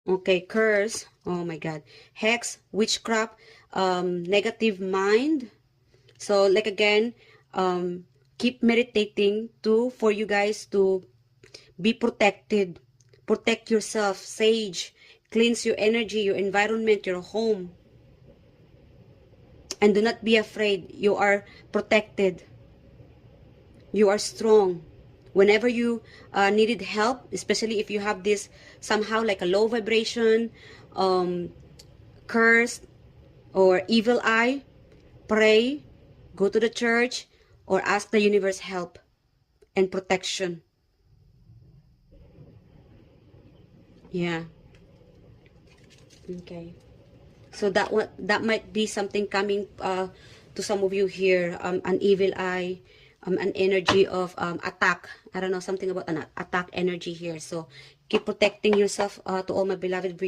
Okay, curse. Oh my God. Hex, witchcraft, negative mind. So like again, keep meditating for you guys to be protected. Protect yourself. Sage. Cleanse your energy, your environment, your home. And do not be afraid. You are protected. You are strong. Whenever you needed help, especially if you have this somehow like a low vibration, curse, or evil eye, pray, go to the church, or ask the universe help and protection. Yeah. Okay. So that might be something coming to some of you here. An evil eye, an energy of attack. I don't know, something about an attack energy here. So keep protecting yourself to all my beloved viewers.